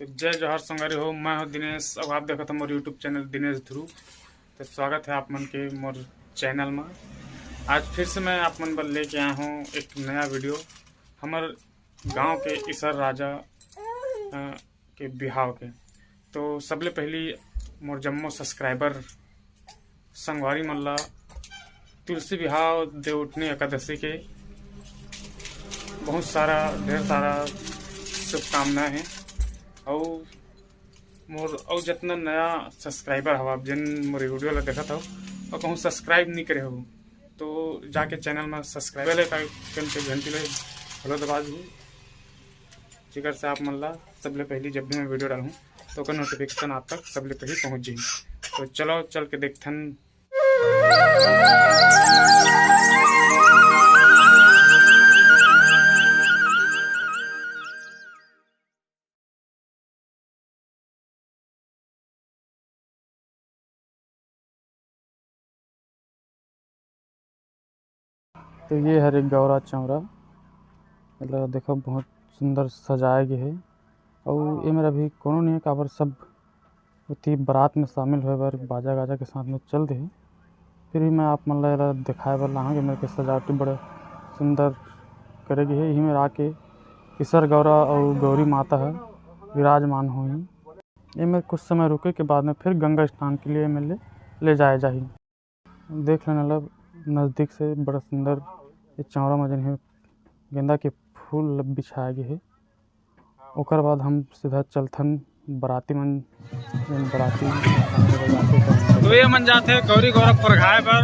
तो जय जोहर संगरी हो। मैं हूँ दिनेश। अब आप देखो तो मोर यूट्यूब चैनल दिनेश ध्रुव। तो स्वागत है आप मन के मोर चैनल में। आज फिर से मैं आप मन पर लेके आया हूँ एक नया वीडियो हमार गांव के इसर राजा के बिहाव के। तो सबले पहली मोर जम्मो सब्सक्राइबर संगवारी मन ला तुलसी बिहाव देवउठनी एकादशी के बहुत सारा ढेर सारा शुभकामनाएं हैं। और मोर और जितना नया सब्सक्राइबर हवा जिन मोर वीडियो ला देखा था और कहूँ सब्सक्राइब नहीं करे हो तो जाके चैनल में सब्सक्राइब के घंटी ले हेलो दबा दी जिकर से आप मन ला सबले पहली जब भी मैं वीडियो डालूँ तो का नोटिफिकेशन आप तक सबले पहले पहुँच जाए। तो चलो चल के देखथन। तो ये हर एक गौरा चौरा मतलब देखो बहुत सुंदर सजाया गया है। और ये मेरा भी कोनो नहीं है काबर सब उती बारात में शामिल हुए बार बाजा गाजा के साथ में चल रहे। फिर भी मैं आप मन ला दिखाए बर ला कि मेरे के सजावटी बड़े सुंदर करेगी है। यही में आके ईसर गौरा और गौरी माता है विराजमान हुई। ये मेरे कुछ समय रुके के बाद में फिर गंगा स्नान के लिए मैं ले जाया जाही। देख लेने लब नज़दीक से बड़ा सुंदर ये चौरा में जन है गेंदा के फूल बिछाया गया है। ओकर बाद हम सीधा चलथन बराती मन बराती तो ये मन जाते गौरी गौरव परघाए पर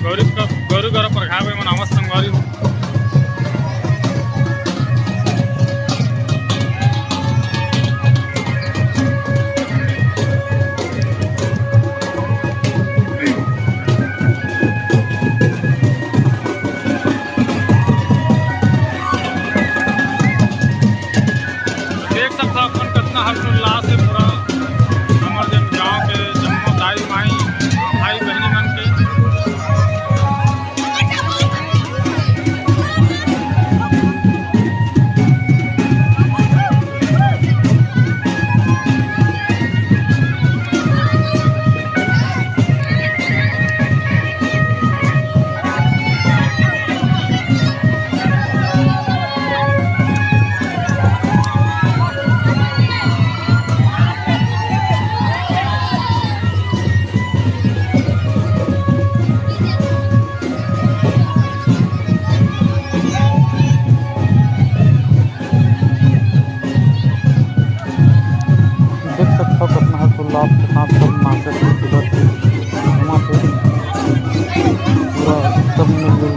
गौरी गौरव परघाए मन आवत संगवारी हो। हर्षोल्लास से पूरा हमारे जन गाँव के जम्मो दाई माई भाई बहनी मन के अपना हर्षोल्लास के साथ सब मासे वहाँ पे पूरा सब मिलजुल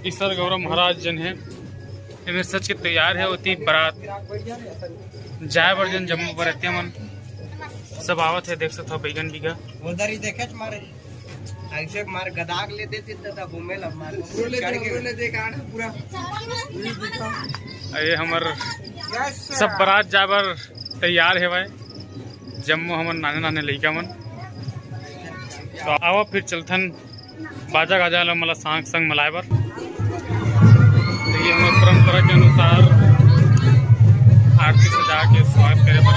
ईसर गौरव महाराज जन है इनमें सच के तैयार है होती बारात जाए बर जन जम्मू बरतिया मन सब आवत है। देख सकते हो बैगन बीघा उधर ही देखे मारे ऐसे मार गदाग ले देती तो घूमे लब मार ले दे कान पूरा ये हमर सब बारात जाबर तैयार है भाई जम्मू हमर नाने नाने लइका मन। तो आओ फिर चलथन बाजा गाजा ला मला संग मलाए बर। ये हमारे परंपरा के अनुसार आरती सजा के स्वागत करे पर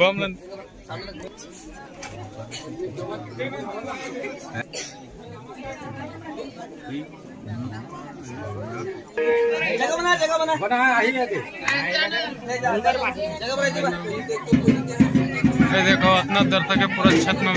बम जगह बना आई है ये देखो इतना देर तक पूरा छत में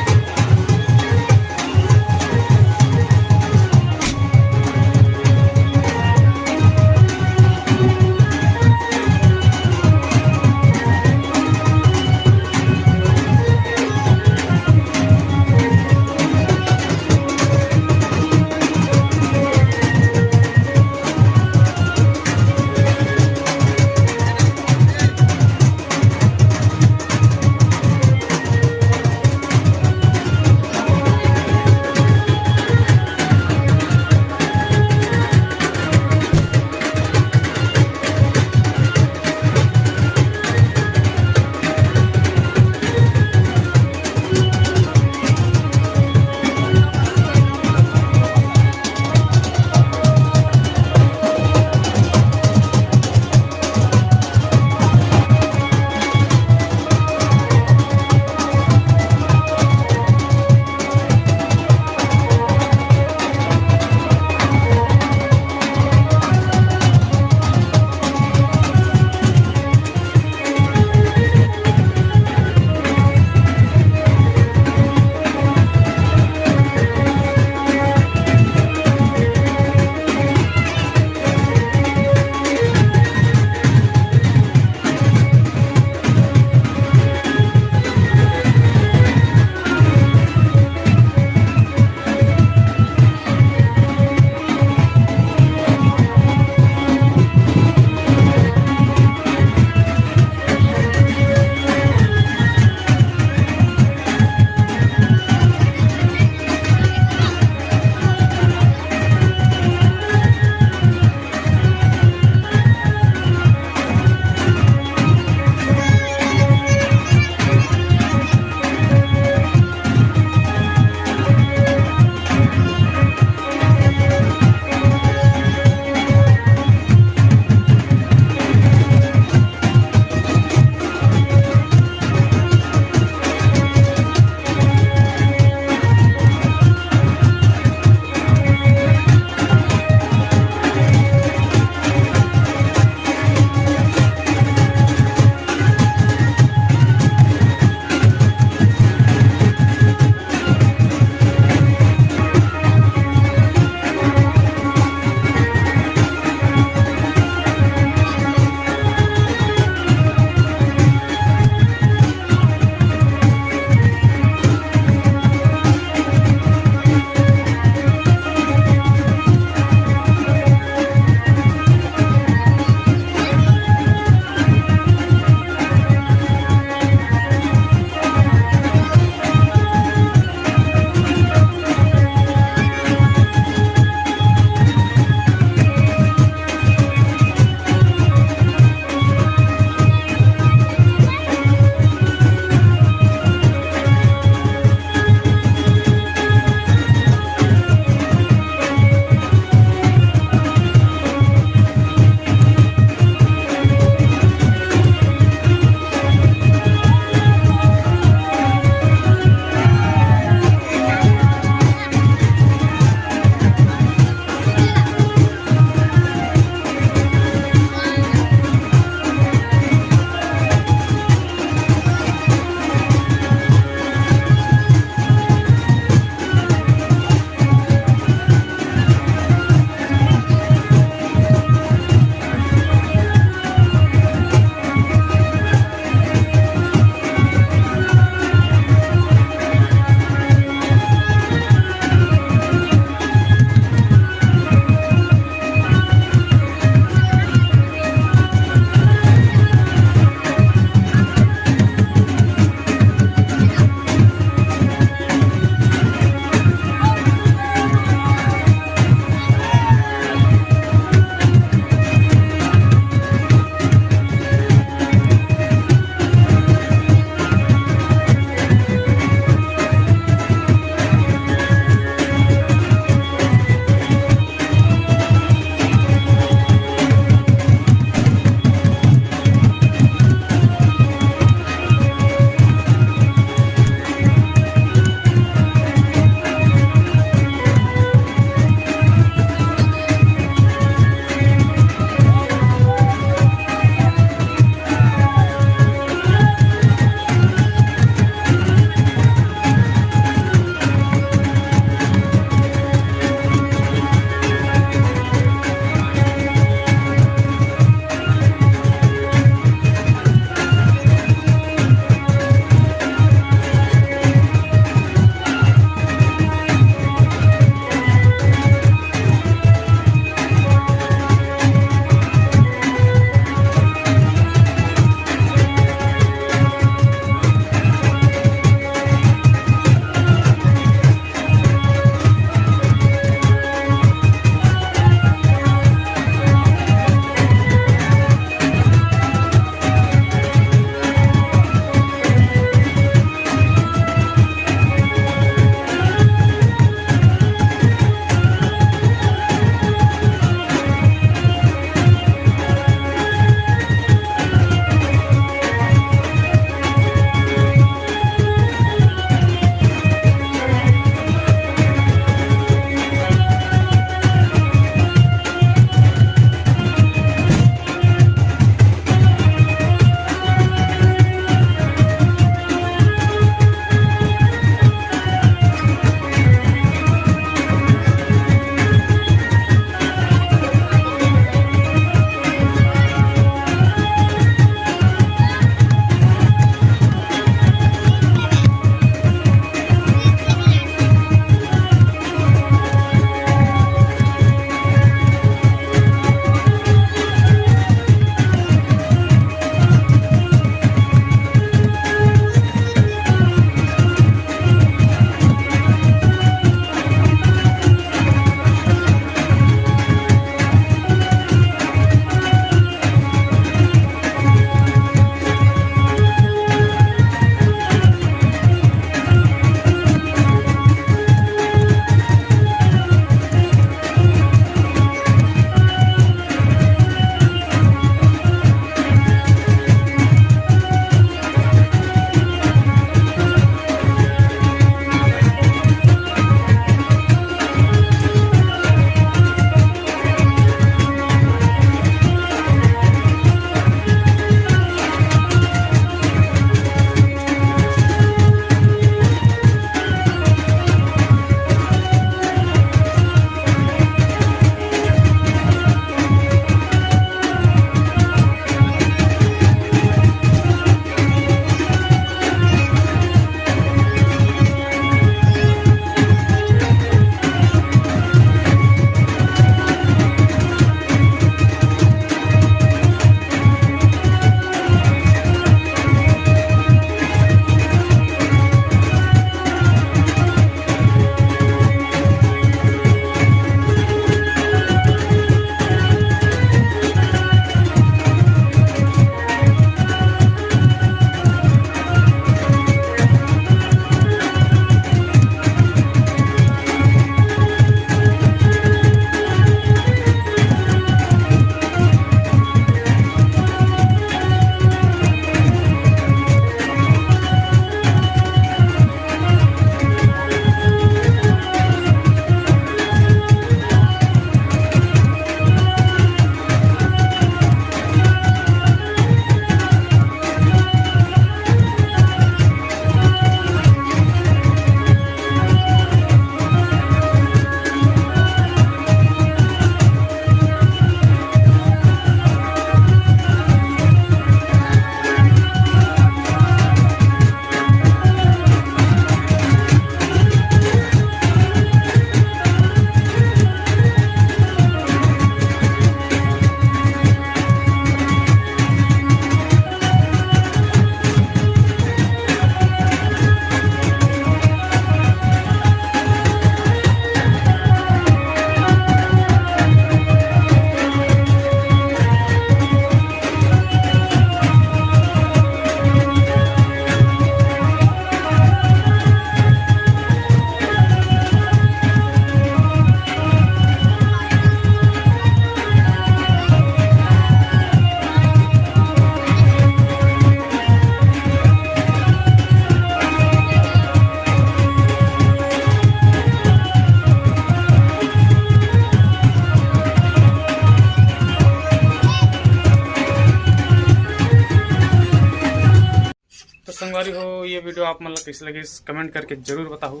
संगवारी हो ये वीडियो आप मतलब कैसे लगे कमेंट करके जरूर बताओ।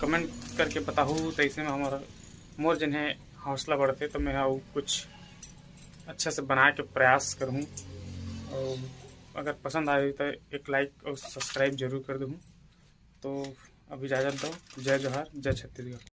कमेंट करके बताओ तो इससे में हमारा मोर जन है हौसला बढ़ते, तो मैं कुछ अच्छा से बना के प्रयास करूँ। और अगर पसंद आए तो एक लाइक और सब्सक्राइब जरूर कर दूँ। तो अभी इजाज़त दो। जय जोहार, जय छत्तीसगढ़।